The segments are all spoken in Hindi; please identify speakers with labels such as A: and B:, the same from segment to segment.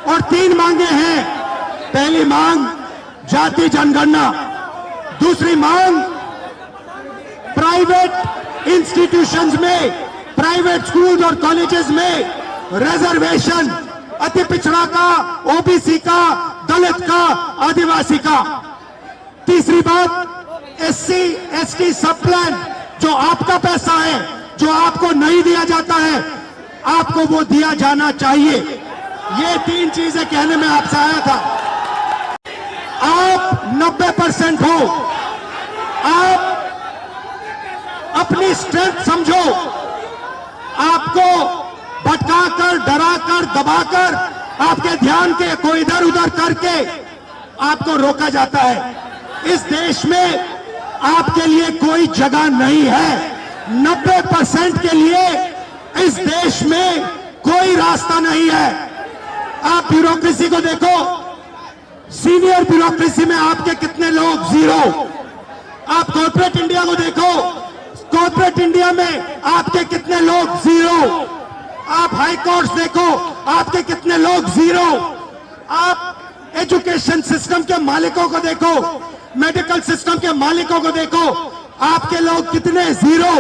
A: और 3 मांगे हैं। पहली मांग जाति जनगणना, दूसरी मांग प्राइवेट इंस्टीट्यूशंस में, प्राइवेट स्कूल्स और कॉलेजेस में रिजर्वेशन, अति पिछड़ा का, ओबीसी का, दलित का, आदिवासी का। तीसरी बात एससी एसटी सब प्लान, जो आपका पैसा है, जो आपको नहीं दिया जाता है, आपको वो दिया जाना चाहिए। ये 3 चीजें कहने में आपसे आया था। आप 90% हो, आप अपनी स्ट्रेंथ समझो। आपको भटकाकर, डराकर, दबाकर, आपके ध्यान को इधर उधर करके आपको रोका जाता है। इस देश में आपके लिए कोई जगह नहीं है। 90% के लिए इस देश में कोई रास्ता नहीं है। आप ब्यूरोक्रेसी को देखो, सीनियर ब्यूरोक्रेसी में आपके कितने लोग? 0। आप कॉर्पोरेट इंडिया को देखो, कॉर्पोरेट इंडिया में आपके कितने लोग? 0। आप हाई कोर्ट्स देखो, आपके कितने लोग? 0। आप एजुकेशन सिस्टम के मालिकों को देखो, मेडिकल सिस्टम के मालिकों को देखो, आपके लोग कितने? 0।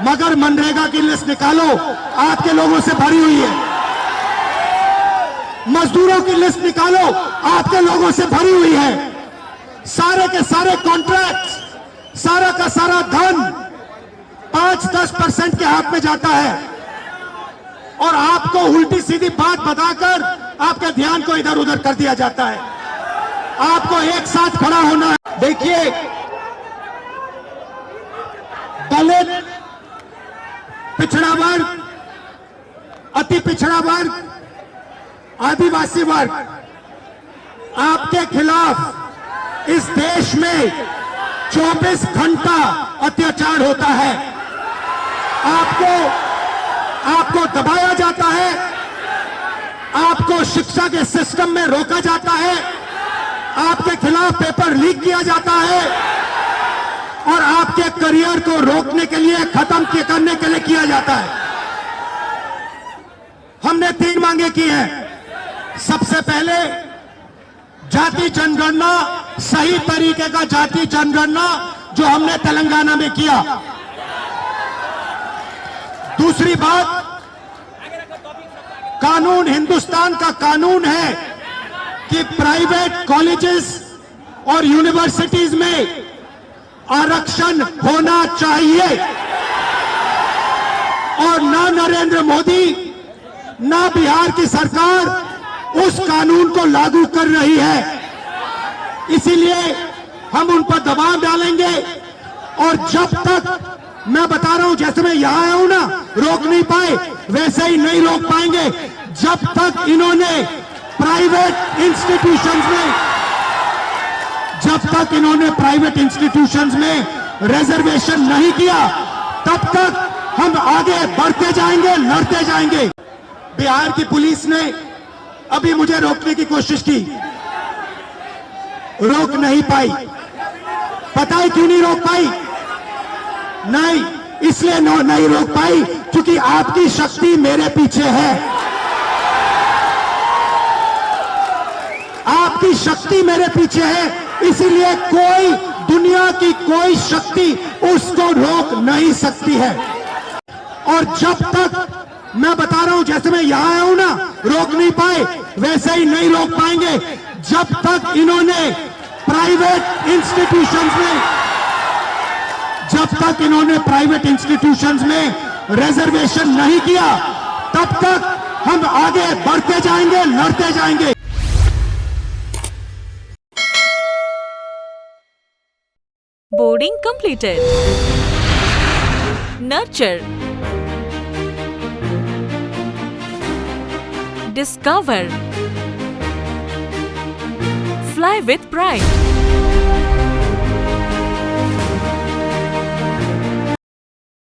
A: मगर मनरेगा की लिस्ट निकालो, आपके लोगों से भरी हुई है। मजदूरों की लिस्ट निकालो, आपके लोगों से भरी हुई है। सारे के सारे कॉन्ट्रैक्ट्स, सारा का सारा धन 5-10% के हाथ में जाता है और आपको उल्टी सीधी बात बताकर आपके ध्यान को इधर उधर कर दिया जाता है। आपको एक साथ खड़ा होना है। देखिए, दलित, पिछड़ा वर्ग, अति पिछड़ा वर्ग, आदिवासी वर्ग, आपके खिलाफ इस देश में 24 घंटा अत्याचार होता है। आपको दबाया जाता है, आपको शिक्षा के सिस्टम में रोका जाता है, आपके खिलाफ पेपर लीक किया जाता है और आपके करियर को रोकने के लिए, खत्म करने के लिए किया जाता है। हमने 3 मांगे की हैं। सबसे पहले जाति जनगणना, सही तरीके का जाति जनगणना जो हमने तेलंगाना में किया। दूसरी बात, कानून, हिंदुस्तान का कानून है कि प्राइवेट कॉलेजेस और यूनिवर्सिटीज में आरक्षण होना चाहिए और ना नरेंद्र मोदी, ना बिहार की सरकार उस कानून को लागू कर रही है। इसीलिए हम उन पर दबाव डालेंगे और जब तक, मैं बता रहा हूं, जैसे मैं यहां आया हूं ना, रोक नहीं पाए, वैसे ही नहीं रोक पाएंगे जब तक इन्होंने प्राइवेट इंस्टीट्यूशंस में रिजर्वेशन नहीं किया, तब तक हम आगे बढ़ते जाएंगे, लड़ते जाएंगे। बिहार की पुलिस ने अभी मुझे रोकने की कोशिश की, रोक नहीं पाई। पता है क्यों नहीं रोक पाई? नहीं, इसलिए नहीं रोक पाई क्योंकि आपकी शक्ति मेरे पीछे है। आपकी शक्ति मेरे पीछे है, इसीलिए कोई, दुनिया की कोई शक्ति उसको रोक नहीं सकती है। और जब तक, मैं बता रहा हूं, जैसे मैं यहां आया हूं ना, रोक नहीं पाए, वैसे ही नहीं रोक पाएंगे जब तक इन्होंने प्राइवेट इंस्टीट्यूशंस में रिजर्वेशन नहीं किया, तब तक हम आगे बढ़ते जाएंगे, लड़ते जाएंगे।
B: Boarding completed. Nurture. Discover. Fly with pride.